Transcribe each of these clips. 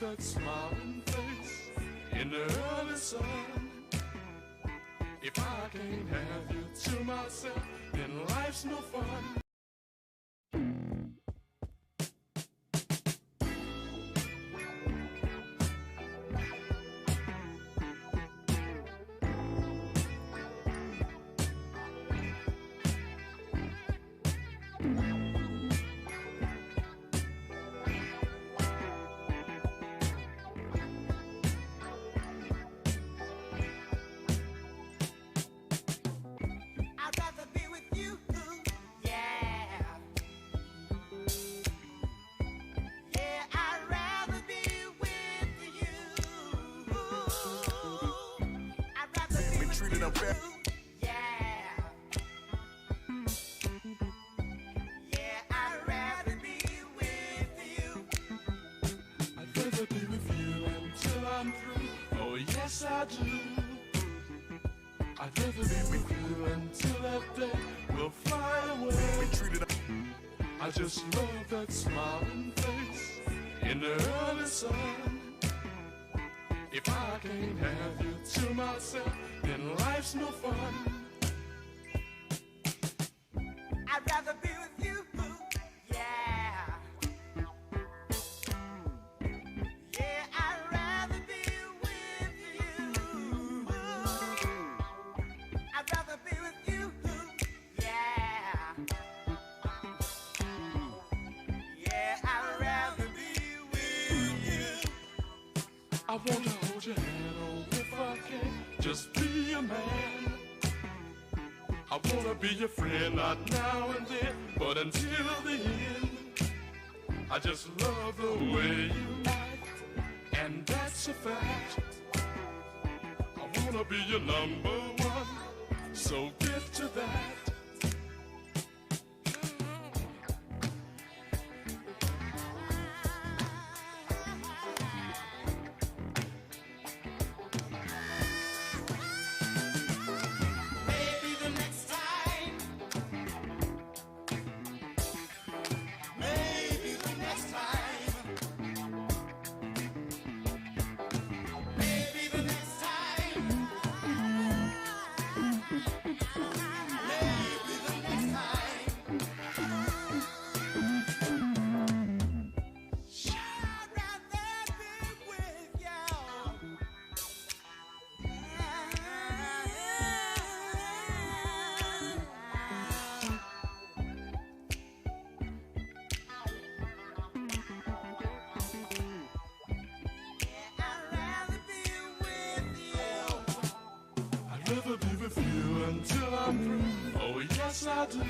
that smiling face in the early sun. If I can't have you to myself, then life's no fun. Treated unfair. Yeah. Yeah, I'd rather be with you. I'd rather be with you until I'm through. Oh yes I do. I'd rather be with you until that day will fly away. We treated. I just love that smiling face in the early sun. If I can't have you to myself, then life's no fun. I'd rather be with you. Yeah. Yeah, I'd rather be with you. I'd rather be with you. Yeah. Yeah, I'd rather be with you. I wanna hold your hand, oh, if I can, just be a man. I wanna be your friend, not now and then, but until the end. I just love the way you act, and that's a fact. I wanna be your number one, so get to that. I'd rather be with you until I'm through. Oh yes I do.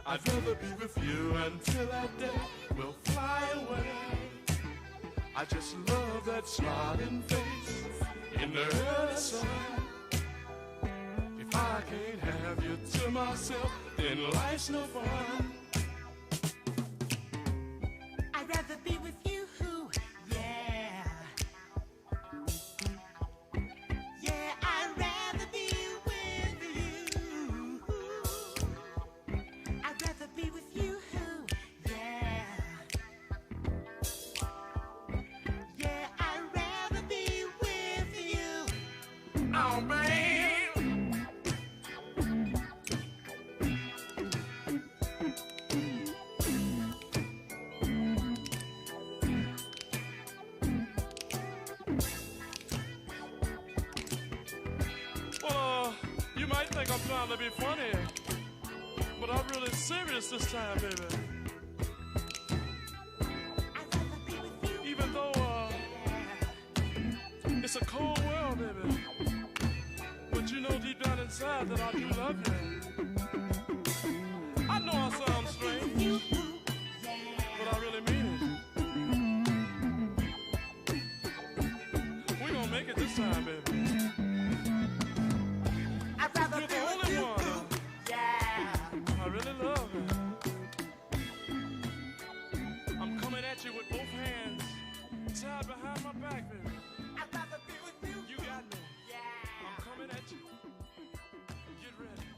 I'd rather be with you until that day will fly away. I just love that smiling face in the early sun. If I can't have you to myself, then life's no fun. I'd rather be with you. Yeah. Yeah, I'd rather be with you. I'd rather be with you. Yeah. Yeah, I'd rather be with you. Oh man. Well, you might think I'm trying to be funny, but I'm really serious this time, baby. I'd rather be with you. Even though it's a cold world, baby, but you know deep down inside that I do love you. I know I sound strange, but I really mean it. We're gonna make it this time, baby. I'd rather You're be the with only you. one Yeah. I really love you. I'm coming at you with both hands tied behind my back, baby. I'd rather be with you. You got me. Yeah. I'm coming at you. Get ready.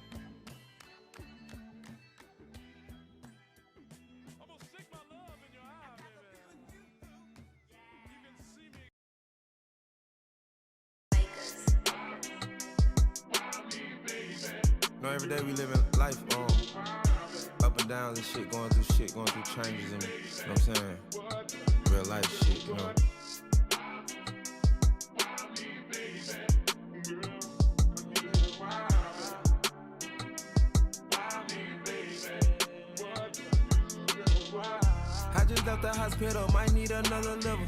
I'm gonna stick my love in your eye, baby. know, every day we living life up and down and shit, going through changes, and you know what I'm saying? Real life shit, you know. I just left the hospital, might need another liver.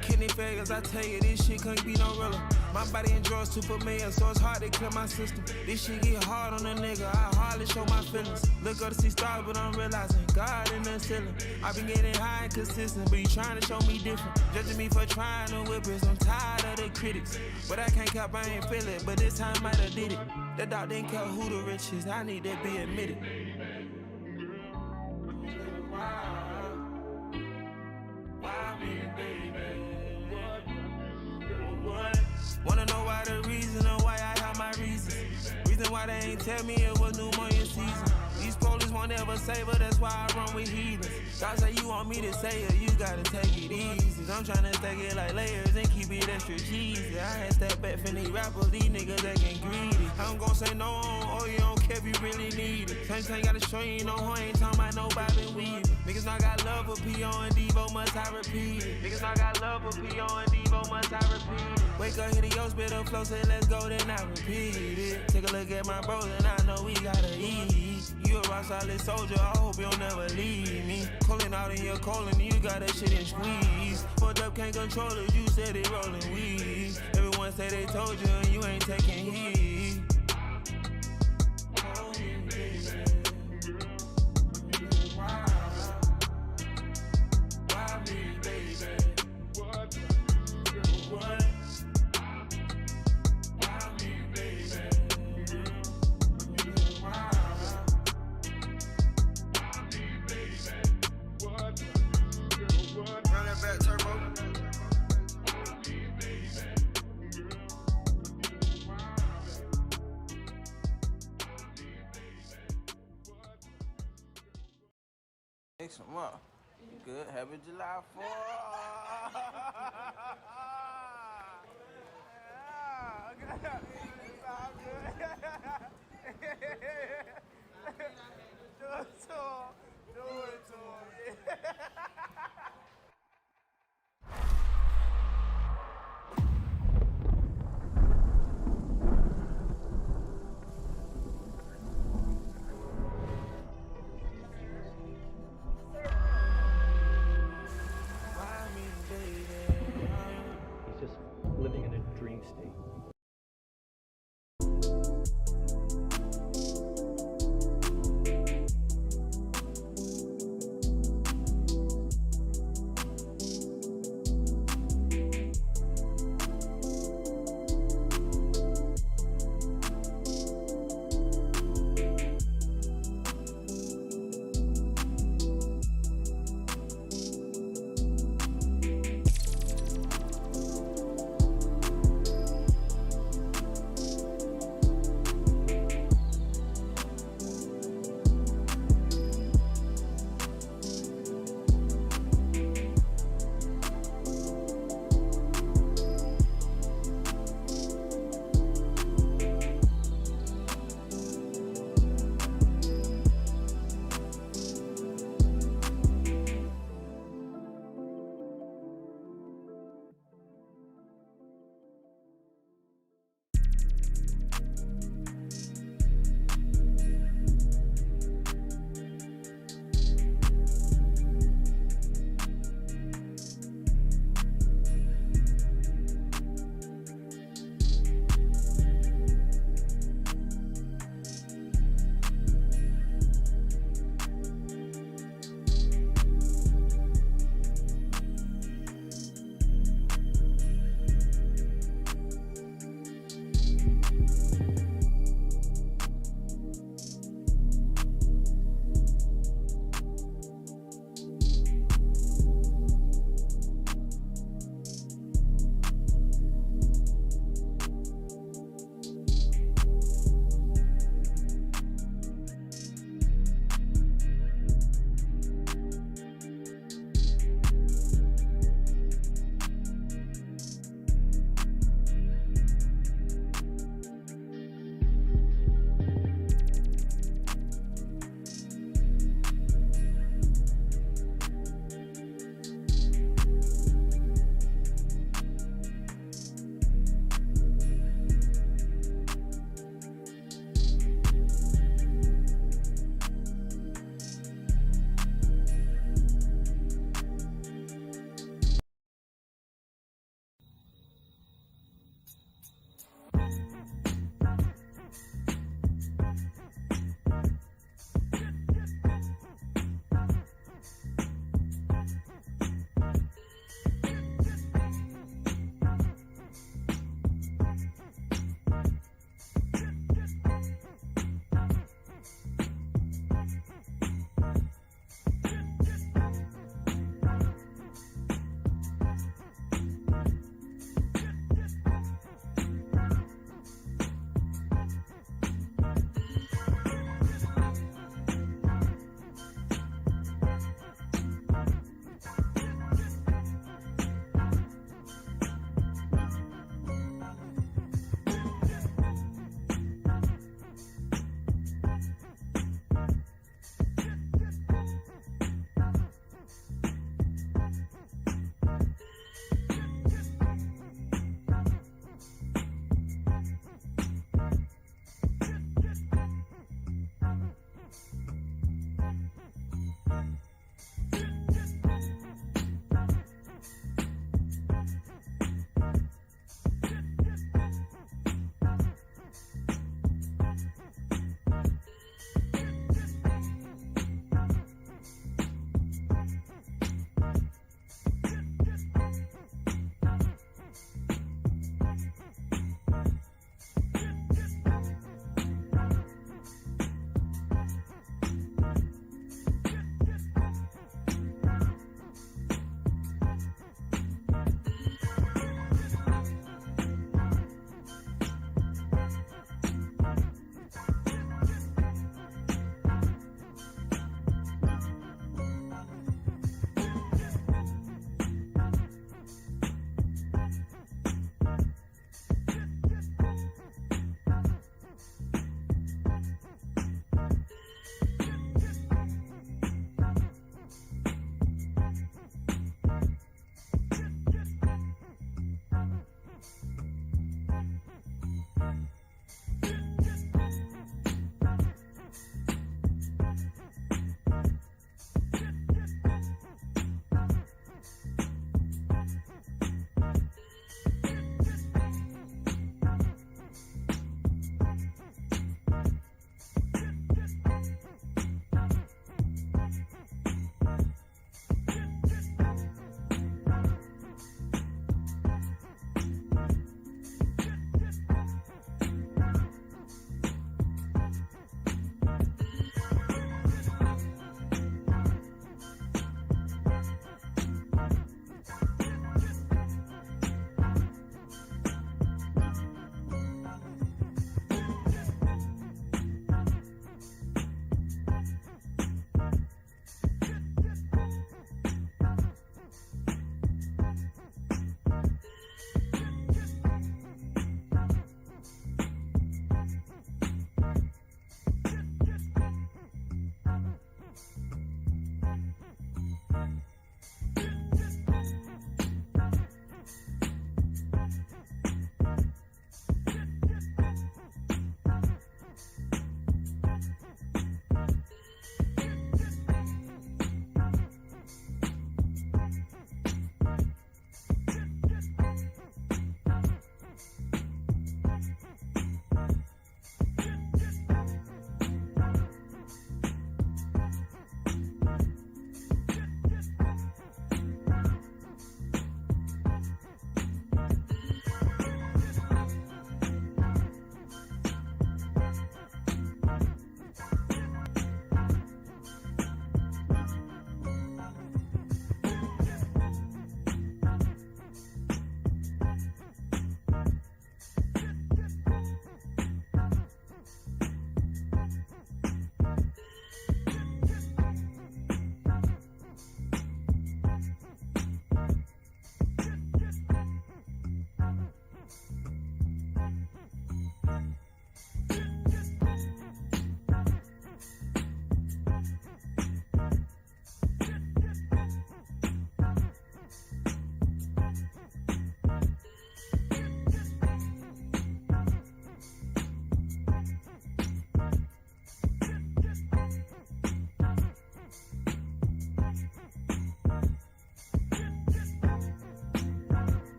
Kidney failures, I tell you, this shit couldn't be no realer. My body enjoys 2 per million, so it's hard to clear my system. This shit get hard on a nigga, I hardly show my feelings. Look up to see stars, but I'm realizing God in the ceiling. I been getting high and consistent, but you trying to show me different. Judging me for trying to whip it, I'm tired of the critics. But I can't cap, I ain't feel it, but this time might have did it. That dog didn't care who the rich is, I need to be admitted. Wanna know why the reason or why I have my reasons. Reason why they ain't tell me it was pneumonia season. These police won't ever save her, that's why I run with heathens. God say you want me to say it, you gotta take it easy. I'm tryna stack it like layers and keep it extra cheesy. I had step back from these rappers, these niggas acting greedy. I'm gon' say no on, oh you don't care if you really need it. Same thing gotta show you no hoe, ain't talking about no bobbin' weave. Niggas not got love for P.O. and Devo, must I repeat it. Niggas not got love for P.O. and Devo, must I repeat it. Wake up, hit the yo, spit up, flow, say let's go, then I repeat it. Take a look at my bros and I know we gotta eat. You a rock solid soldier, I hope you'll never leave me. Calling out in your colon, you got that shit in squeeze. Fucked up, can't control it, you said it rolling weed. Everyone say they told you and you ain't taking heed. Oh, baby. Why me, baby? What? Run that back, turbo. Make some up. Good. Happy July 4th. It's all good. Do it to him. He's just living in a dream state.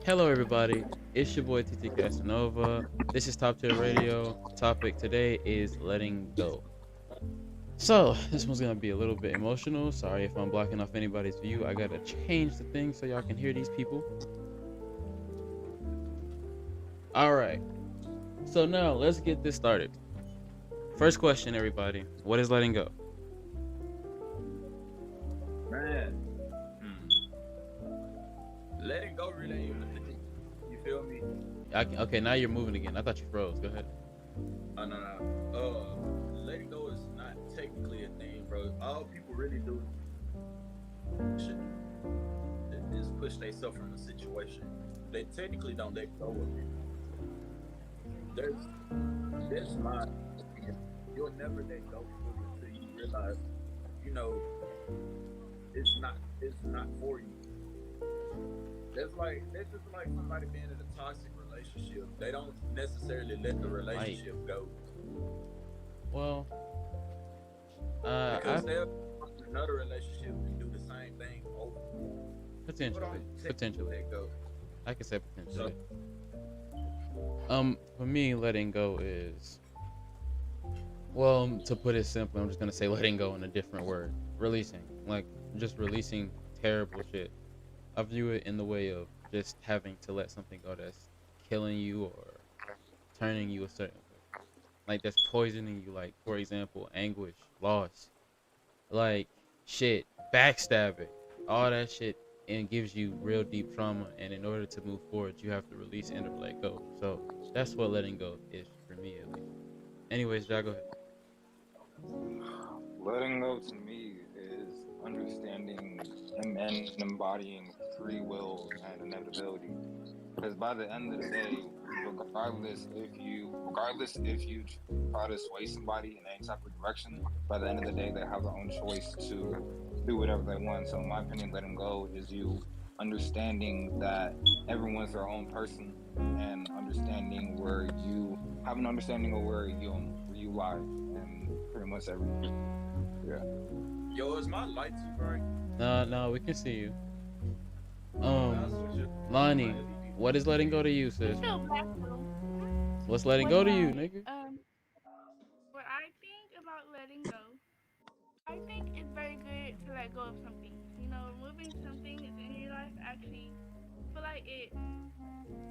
Hello, everybody. It's your boy TT Casanova. This is Top Tier Radio. Topic today is letting go. So, this one's gonna be a little bit emotional. Sorry if I'm blocking off anybody's view. I gotta change the thing so y'all can hear these people. All right. So now let's get this started. First question, everybody. What is letting go? Man, letting go really ain't even a thing. You feel me? Okay, now you're moving again. I thought you froze. Go ahead. Oh no. Letting go is not technically a thing, bro. All people really do is push themselves from a situation. They technically don't let go of it. There's my opinion. You'll never let go fully until you realize, you know, it's not for you. That's just like somebody being in a toxic relationship. They don't necessarily let the relationship go Well, because they'll go to another relationship and do the same thing over. potentially. Let go. I can say potentially. So, For me, letting go is, well, to put it simply, I'm just gonna say letting go in a different word. Releasing, like just releasing terrible shit. I view it in the way of just having to let something go that's killing you or turning you a certain way, like that's poisoning you. Like for example, anguish, loss, like shit, backstabbing, all that shit, and gives you real deep trauma. And in order to move forward, you have to release and let go. So that's what letting go is for me, at least. Anyways, Jack, go ahead. Letting go to me is understanding and embodying free will and inevitability. Because by the end of the day, regardless if you try to sway somebody in any type of direction, by the end of the day, they have their own choice to do whatever they want. So in my opinion, letting go is you understanding that everyone's their own person and understanding where you have an understanding of where you lie and pretty much everything. Yeah. yo, is my light too bright? No, we can see you. I'll switch it. Lonnie, My LED. what is letting go to you, sis? Still black though. What's letting What go do to you, I nigga? what I think about letting go? I think it's very good to let go of something. You know, removing something in your life actually feel like it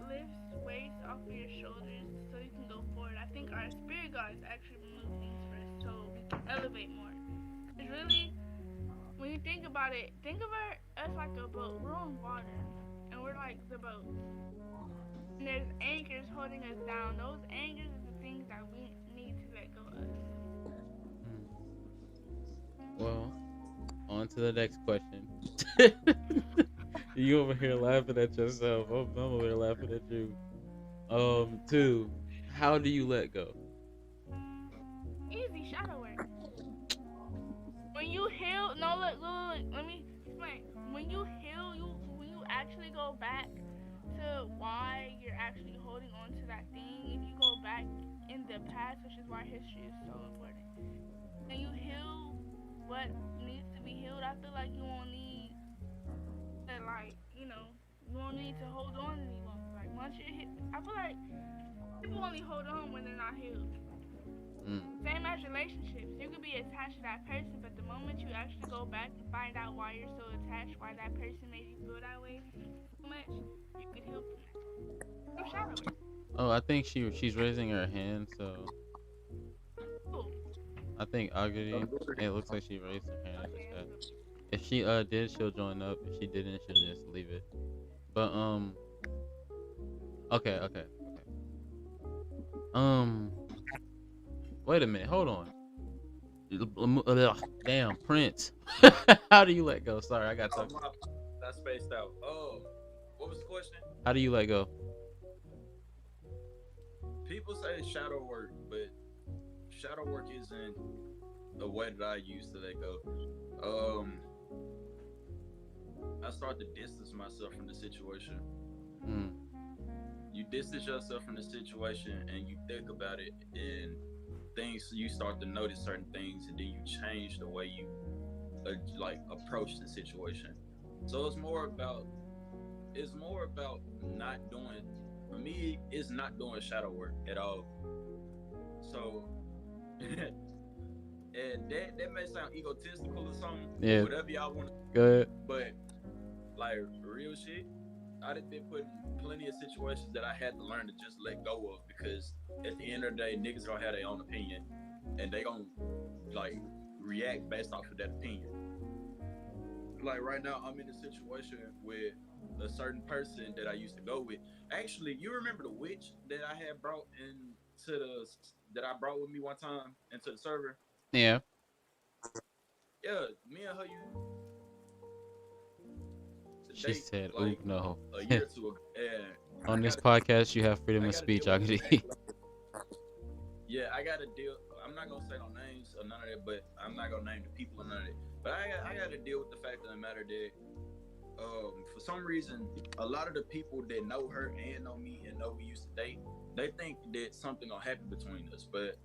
lifts weights off of your shoulders so you can go forward. I think our spirit guides actually remove things first so we can elevate more. It's really when you think about it, think of it as like a boat. We're on water and we're like the boat. And there's anchors holding us down. Those anchors are the things that we need to let go of. Well, on to the next question. You over here laughing at yourself. I'm over here laughing at you. Two, how do you let go? Easy shadow work. When you heal, no, look, let me explain. When you heal, when you actually go back to why you're actually holding on to that thing, if you go back in the past, which is why history is so important, and you heal what needs to be healed, I feel like you won't need to, like, you won't need to hold on any longer. Like, once you're hit, I feel like people only hold on when they're not healed. Mm. Same as relationships. You could be attached to that person, but the moment you actually go back and find out why you're so attached, why that person made you feel that way so much, you could heal from that. From shadowing. Oh, I think she's raising her hand, so Cool. I think Agadi. It looks like she raised her hand in the chat. If she did, she'll join up. If she didn't, she'll just leave it. But okay. Wait a minute. Hold on. Damn, Prince. How do you let go? Sorry, I got something. That's spaced out. Oh, what was the question? How do you let go? People say shadow work, but shadow work isn't the way that I use to let go. I start to distance myself from the situation. Mm. You distance yourself from the situation and you think about it, and you start to notice certain things, and then you change the way you like approach the situation. So it's more about it's more about not doing. For me, it's not doing shadow work at all. So, and that may sound egotistical or something, Yeah. whatever y'all want, Good. but like real shit, I done been put in plenty of situations that I had to learn to just let go of because at the end of the day, niggas gonna have their own opinion and they gonna like react based off of that opinion. Like right now, I'm in a situation with a certain person that I used to go with. Actually, you remember the witch that I had brought into the that I brought with me one time into the server? Yeah. Yeah, me and her used to She date said, "Ooh, like no." a year or two ago. And On I this got podcast, you have freedom I of got to speech, deal with the Agadi. fact. Yeah, I got to deal. I'm not gonna say no names or none of that, but I'm not gonna name the people or none of that. But I got to deal with the fact of the matter that for some reason, a lot of the people that know her and know me and know we used to date, they think that something gonna happen between us. But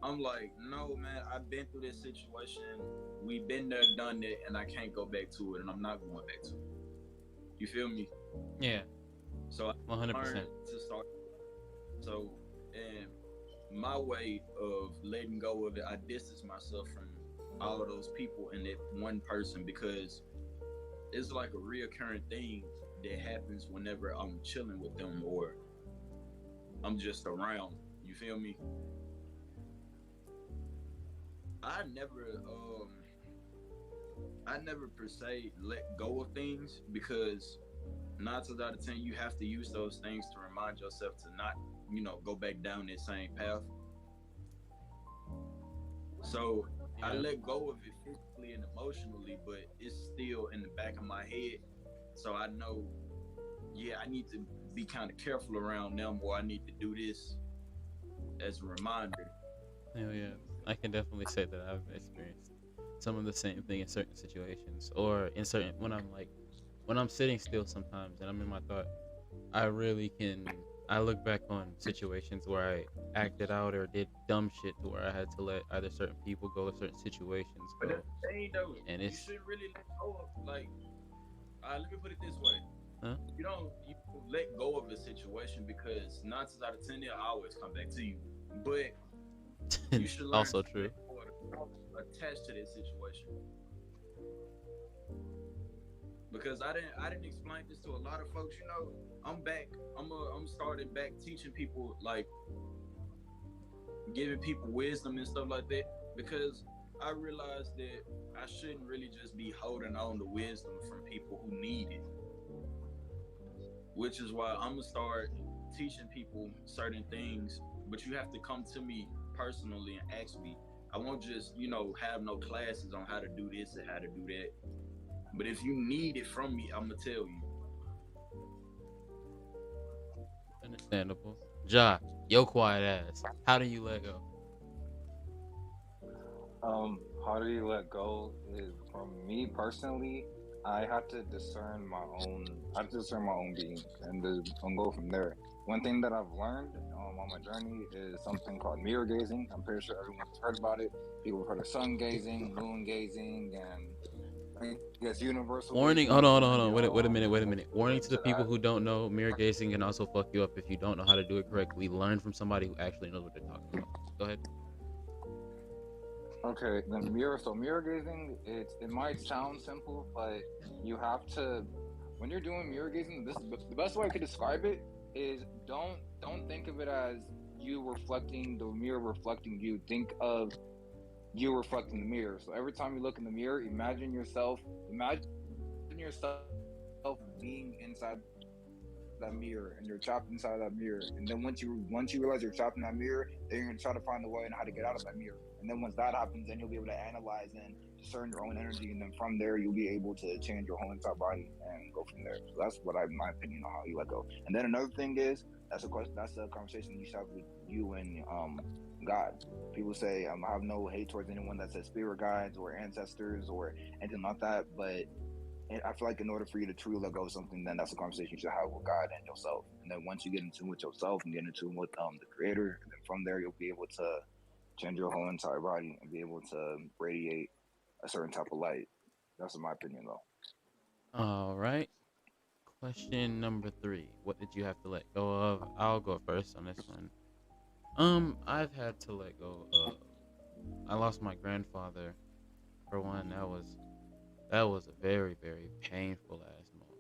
I'm like, no, man. I've been through this situation. We've been there, done it, and I can't go back to it, and I'm not going back to it. You feel me? Yeah, So I 100%. learned to start. So, and my way of letting go of it, I distance myself from all of those people and that one person because it's like a reoccurring thing that happens whenever I'm chilling with them or I'm just around. You feel me? I never, I never per se let go of things because 9 times out of 10 you have to use those things to remind yourself to not, go back down that same path. So I Yeah. let go of it physically and emotionally, but it's still in the back of my head. So I know, yeah, I need to be kind of careful around them, or I need to do this as a reminder. Hell yeah. I can definitely say that I've experienced some of the same thing in certain situations, or in certain when I'm sitting still sometimes and I'm in my thought. I really can. I look back on situations where I acted out or did dumb shit to where I had to let either certain people go or certain situations But go, that's the thing, though. and You it's shouldn't really let go of, like, let me put it this way. huh? You don't let go of a situation because 9 times out of 10 they'll always come back to you. But you should learn Also to true. let go of attached to that situation. Because I didn't explain this to a lot of folks. I'm back. I'm starting back teaching people, like giving people wisdom and stuff like that. Because I realized that I shouldn't really just be holding on to wisdom from people who need it. Which is why I'm gonna start teaching people certain things. But you have to come to me personally and ask me. I won't just have no classes on how to do this and how to do that. But if you need it from me, I'm gonna tell you. Understandable. Ja, yo quiet ass. How do you let go? How do you let go? Is for me personally, I have to discern my own. I have to discern my own being and go from there. One thing that I've learned on my journey is something called mirror gazing. I'm pretty sure everyone's heard about it. People have heard of sun gazing, moon gazing, and I guess universal Warning. gazing. Hold on. Wait a minute. Wait a minute. Warning to Into the people that. who don't know, mirror gazing can also fuck you up if you don't know how to do it correctly. Learn from somebody who actually knows what they're talking about. Go ahead. Okay, the mirror. So mirror gazing, it might sound simple, but you have to when you're doing mirror gazing. This the best way I could describe it is don't think of it as you reflecting the mirror reflecting you. Think of you reflecting the mirror. So every time you look in the mirror, imagine yourself being inside that mirror and you're trapped inside that mirror. And then once you realize you're trapped in that mirror, then you're gonna try to find a way on how to get out of that mirror. And then once that happens, then you'll be able to analyze and discern your own energy, and then from there you'll be able to change your whole entire body and go from there. So that's my opinion on how you let go. And then another thing is that's a question, that's a conversation you should have with you and God. People say I have no hate towards anyone that says spirit guides or ancestors or anything like that, but I feel like in order for you to truly let go of something, then that's a conversation you should have with God and yourself. And then once you get into with yourself and get into with the Creator, and then from there you'll be able to change your whole entire body and be able to radiate a certain type of light. That's in my opinion, though. All right. Question number 3. What did you have to let go of? I'll go first on this one. I've had to let go of. I lost my grandfather. For one, that was a very very painful ass moment.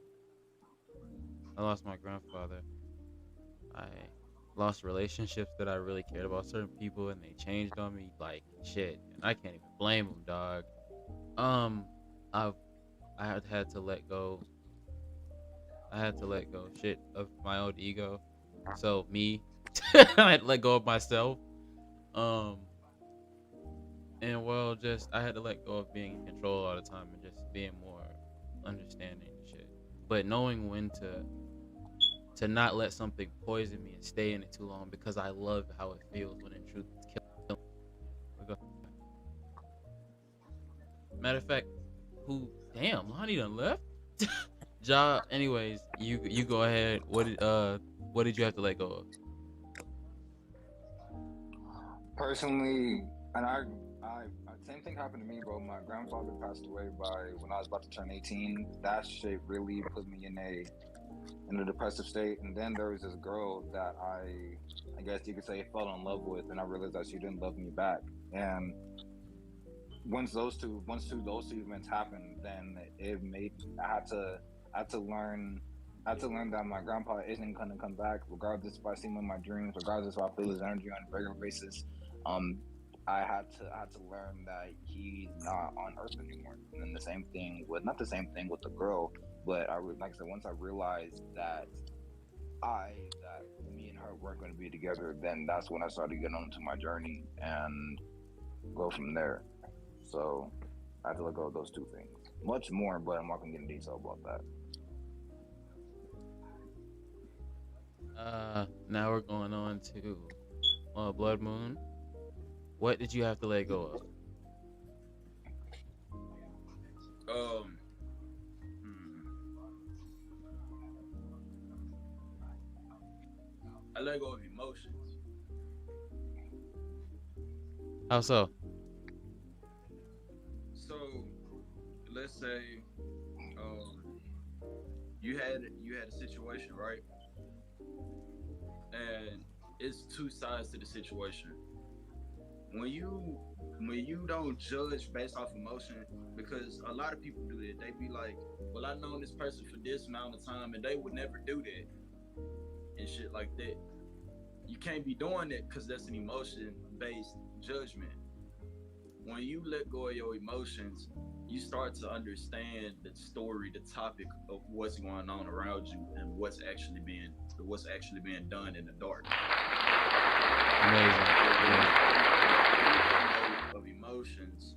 I lost my grandfather. I lost relationships that I really cared about certain people, and they changed on me like shit. And I can't even blame them, dog. Um, I've I had to let go. I had to let go shit of my own ego. So me, I had to let go of myself. Um, and well, just I had to let go of being in control all the time and just being more understanding and shit. But knowing when to not let something poison me and stay in it too long because I love how it feels when in truth it's killing me. Matter of fact, who? Damn, Lonnie done left. Ja. Anyways, you go ahead. What did you have to let go of? Personally, and I same thing happened to me, bro. My grandfather passed away by when I was about to turn 18. That shit really put me in a depressive state. And then there was this girl that I guess you could say fell in love with, and I realized that she didn't love me back. And once those two events happened, then it made I had to learn I had to learn that my grandpa isn't gonna come back, regardless if I see him in my dreams, regardless if I feel his energy on a regular basis. Um, I had to learn that he's not on Earth anymore. And then the same thing with not the same thing with the girl, but like I said, once I realized that me and her weren't going to be together, then that's when I started getting onto my journey and go from there. So I had to let go of those two things. Much more, but I'm not gonna get in detail about that. Now we're going on to Blood Moon. What did you have to let go of? Um, hmm, I let go of emotions. How so? So let's say um, you had a situation, right? And it's two sides to the situation. When you don't judge based off emotion, because a lot of people do that. They be like, "Well, I've known this person for this amount of time, and they would never do that," and shit like that. You can't be doing that because that's an emotion based judgment. When you let go of your emotions, you start to understand the story, the topic of what's going on around you and what's actually being done in the dark. Amazing. Amazing. Of emotions,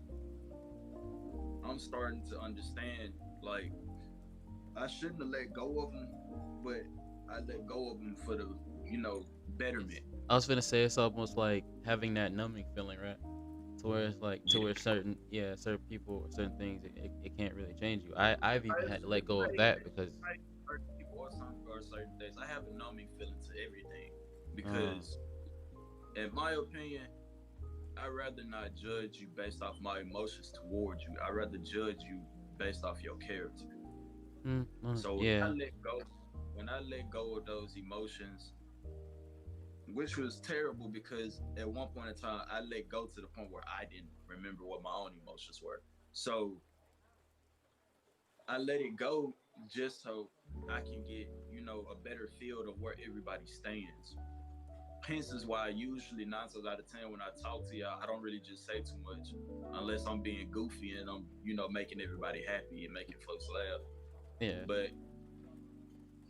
I'm starting to understand, like, I shouldn't have let go of them, but I let go of them for the betterment. I was gonna say it's almost like having that numbing feeling, right? To where it's like to Yeah. where certain people or certain things it can't really change you. I've even had to let go of Like, that because like certain people or certain days, I have a numbing feeling to everything uh, because, in my opinion, I'd rather not judge you based off my emotions towards you. I'd rather judge you based off your character. So yeah. when I let go of those emotions, which was terrible because at one point in time I let go to the point where I didn't remember what my own emotions were. So I let it go just so I can get, a better feel of where everybody stands. Hence is why usually 9 times out of 10 when I talk to y'all, I don't really just say too much unless I'm being goofy and I'm, making everybody happy and making folks laugh. Yeah. But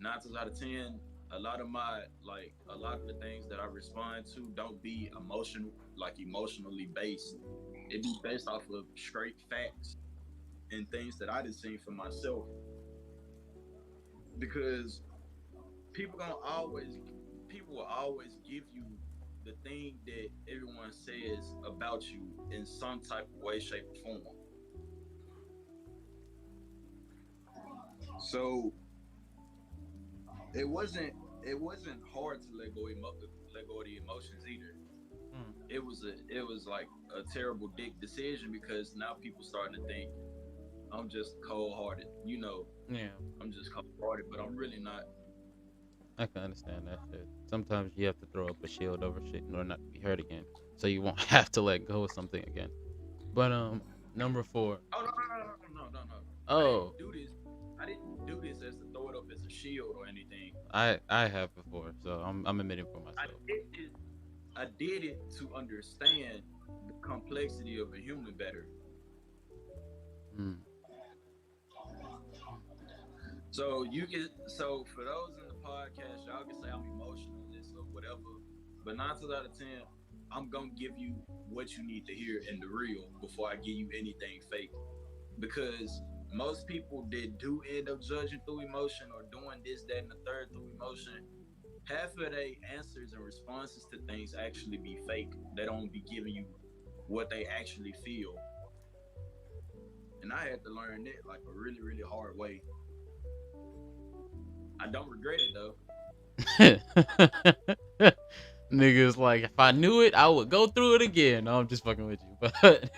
9 times out of 10, a lot of the things that I respond to don't be emotionally based. It be based off of straight facts and things that I did seen for myself. Because people gonna always people will always give you the thing that everyone says about you in some type of way, shape, or form. So it wasn't it wasn't hard to let go of the emotions either. Mm. It was like a terrible dick decision because now people starting to think I'm just cold-hearted. You know, Yeah, I'm just cold-hearted, but I'm really not. I can understand that shit. Sometimes you have to throw up a shield over shit in order not to be hurt again, so you won't have to let go of something again. But number 4. Oh no. I Oh, didn't do this. I didn't do this as to throw it up as a shield or anything. I have before, so I'm admitting for I myself. did it. I did it to understand the complexity of a human better. Mm. So for those in the podcast, y'all can say I'm emotionalist or whatever, but 9 times out of 10, I'm gonna give you what you need to hear in the real before I give you anything fake. Because most people that do end up judging through emotion or doing this, that, and the third through emotion, half of their answers and responses to things actually be fake. They don't be giving you what they actually feel. And I had to learn that like a really, really hard way. I don't regret it though. Niggas like, if I knew it, I would go through it again. No, I'm just fucking with you. But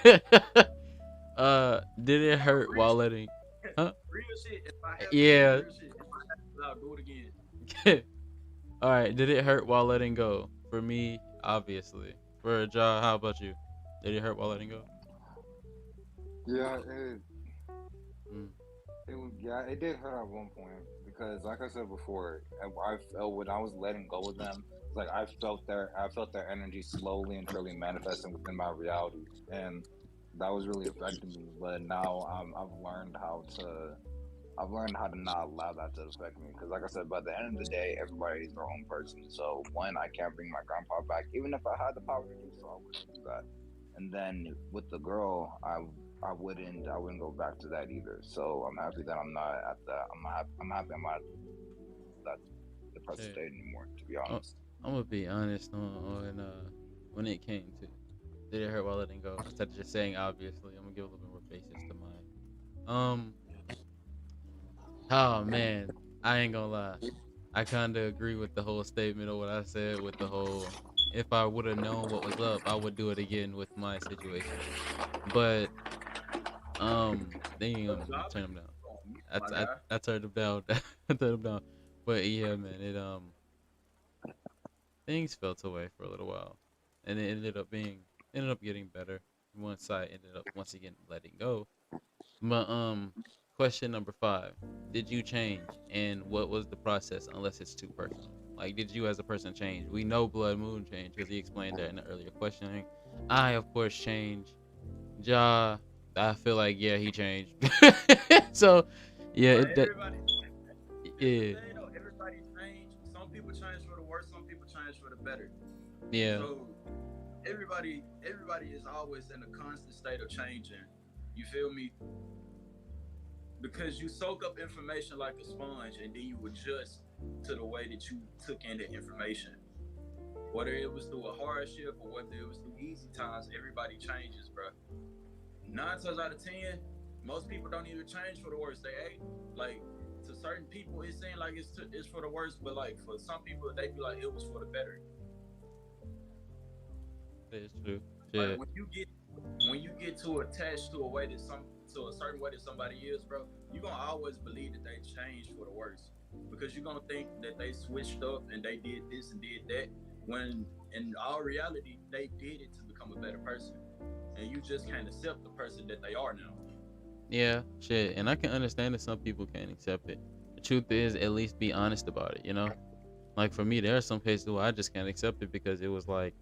did it hurt while letting? Huh? Real shit. If I have Yeah. real shit, if I have to, I'll do it again. All right. Did it hurt while letting go? For me, obviously. For Ja, how about you? Did it hurt while letting go? Yeah, Mm. it did hurt at one point because, like I said before, I felt when I was letting go of them, it's like I felt their energy slowly and surely manifesting within my reality, and that was really affecting me. But now I've learned how to not allow that to affect me because, like I said, by the end of the day, everybody is their own person. So one, I can't bring my grandpa back, even if I had the power to do so, I wouldn't do that. And then with the girl, I wouldn't go back to that either. So I'm happy that I'm not at that. I'm happy I'm not at that depressive Yeah. state anymore. To be honest. I'm gonna be honest on when it came to did it hurt while letting go. Instead of just saying obviously, I'm gonna give a little bit more basis to mine. Oh man, I ain't gonna lie. I kind of agree with the whole statement of what I said with the whole. If I would have known what was up, I would do it again with my situation. But damn, turn them down. My guy. I turned them down. I turned them down. But yeah, man, it things felt away for a little while, and it ended up getting better once I ended up once again letting go. But question number 5: did you change, and what was the process? Unless it's too personal, like did you as a person change? We know Blood Moon changed because he explained that in the earlier questioning. I of course changed. Ja, I feel like yeah he changed. So yeah, But everybody, yeah, everybody change. Some people change for the worse. Some people change for the better. yeah, So everybody is always in a constant state of changing. You feel me? Because you soak up information like a sponge, and then you adjust to the way that you took in the information. Whether it was through a hardship or whether it was through easy times, everybody changes, bro. 9 times out of 10, most people don't even change for the worse. They ain't like to certain people, it seems like it's for the worse, but like for some people, they be like it was for the better. it's true. Like Yeah, when you get too attached to a certain way that somebody is, bro, you're gonna always believe that they changed for the worse. Because you're gonna think that they switched up and they did this and did that, when in all reality they did it to become a better person. And you just can't accept the person that they are now. yeah, shit. And I can understand that some people can't accept it. The truth is, at least be honest about it. You know, like for me, there are some cases where I just can't accept it because it was like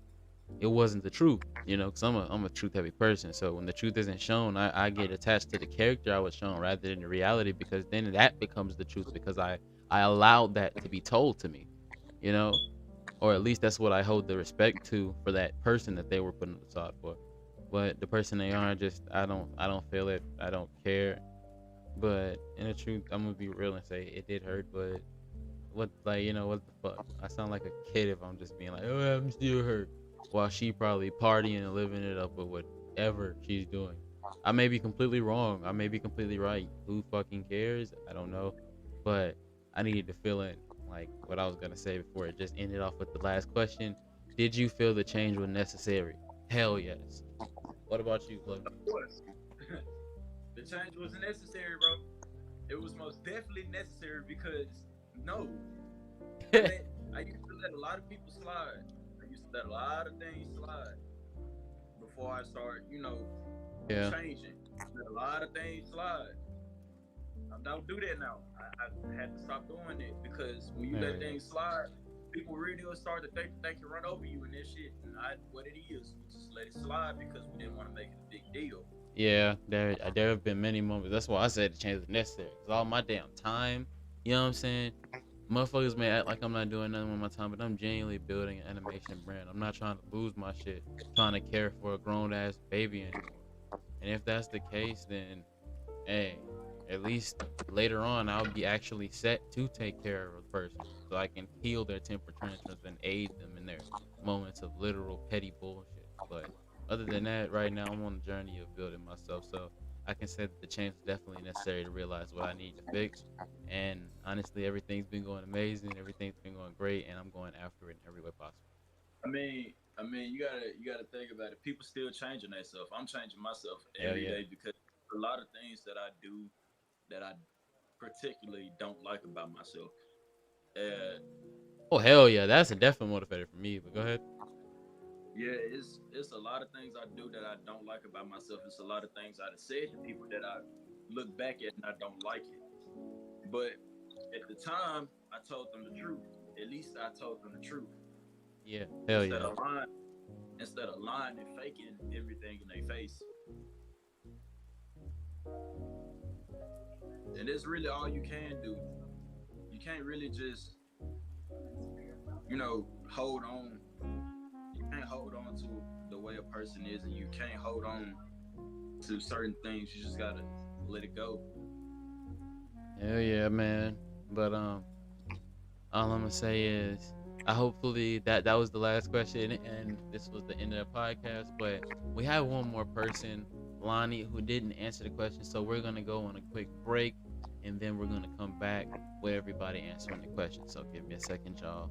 it wasn't the truth. You know, because I'm a truth heavy person. So when the truth isn't shown, I get attached to the character I was shown rather than the reality, because then that becomes the truth because I allowed that to be told to me. You know, or at least that's what I hold the respect to for that person that they were putting aside for. But the person they are, just I don't feel it. I don't care. But in the truth, I'm gonna be real and say it did hurt. But what, like, you know, what the fuck? I sound like a kid if I'm just being like, oh, I'm still hurt, while she probably partying and living it up with whatever she's doing. I may be completely wrong. I may be completely right. Who fucking cares? I don't know. But I needed to fill in like what I was gonna say before it just ended off with the last question. Did you feel the change was necessary? Hell yes. What about you, Blood? Of course. The change was necessary, bro. It was most definitely necessary because no, I used to let a lot of people slide. I used to let a lot of things slide before I started, Yeah. changing. Let a lot of things slide. I don't do that now. I had to stop doing it because when you let Yeah. things slide, people really will start to think they can run over you and this shit. And what it is, we just let it slide because we didn't want to make it a big deal. Yeah, there have been many moments. That's why I said the change was necessary. Cause all my damn time, you know what I'm saying? Motherfuckers may act like I'm not doing nothing with my time, but I'm genuinely building an animation brand. I'm not trying to lose my shit, trying to care for a grown ass baby anymore. And if that's the case, then hey, at least later on I'll be actually set to take care of a person, so I can heal their temper tantrums and aid them in their moments of literal petty bullshit. But other than that, right now I'm on the journey of building myself, so I can say that the change was definitely necessary to realize what I need to fix. And honestly, everything's been going amazing, everything's been going great, and I'm going after it in every way possible. You gotta think about it. People still changing themselves. I'm changing myself Hell every yeah. day because a lot of things that I do that I particularly don't like about myself. Uh, Oh hell yeah, that's a definite motivator for me. But go ahead. yeah, it's a lot of things I do that I don't like about myself. It's a lot of things I've said to people that I look back at and I don't like it. But at the time, I told them the truth. At least I told them the truth Yeah, hell instead yeah. of lying. Instead of lying and faking everything in their face. And it's really all you can do. You can't really just, hold on. You can't hold on to the way a person is, and you can't hold on to certain things. You just gotta let it go. Hell yeah, man. But all I'm gonna say is, I hopefully that was the last question, and this was the end of the podcast. But we have one more person, Lonnie, who didn't answer the question, so we're gonna go on a quick break, and then we're gonna come back with everybody answering the question. So give me a second, y'all.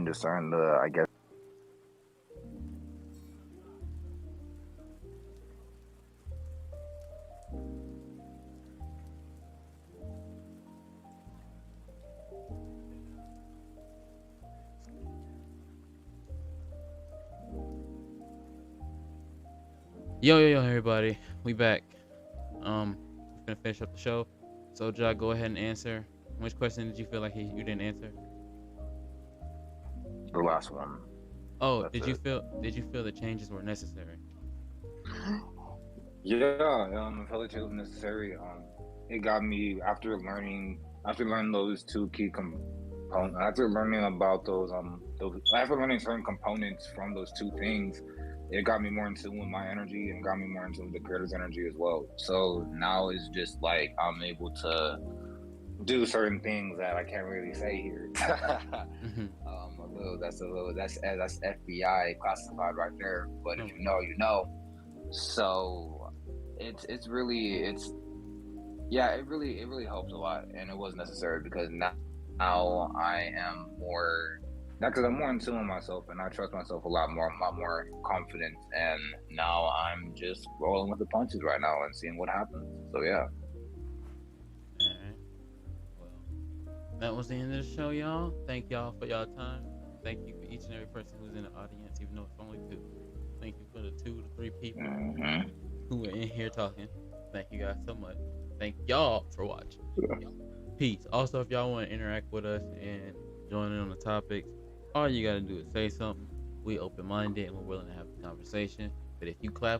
can discern the, I guess. Yo, everybody, we back. We're gonna finish up the show. So, Ja, go ahead and answer. Which question did you feel like you didn't answer? The last one. Oh, That's did you it. feel the changes were necessary? Yeah, I felt like it was necessary. It got me after learning those two key components. After learning about those after learning certain components from those two things, it got me more in tune with my energy and got me more in tune with the creator's energy as well. So now it's just like I'm able to do certain things that I can't really say here. Mm-hmm. That's FBI classified right there. But if you know, you know. So it really helped a lot, and it was necessary because now I am more. Not because I'm more in tune with myself and I trust myself a lot more. I'm a lot more confident, and now I'm just rolling with the punches right now and seeing what happens. So yeah. Alright. Well, that was the end of the show, y'all. Thank y'all for y'all time. Thank you for each and every person who's in the audience, even though it's only 2. Thank you for the 2 to 3 people who are in here talking. Thank you guys so much. Thank y'all for watching. Peace. Also, if y'all want to interact with us and join in on the topics, all you gotta do is say something. We open-minded and we're willing to have a conversation. But if you clap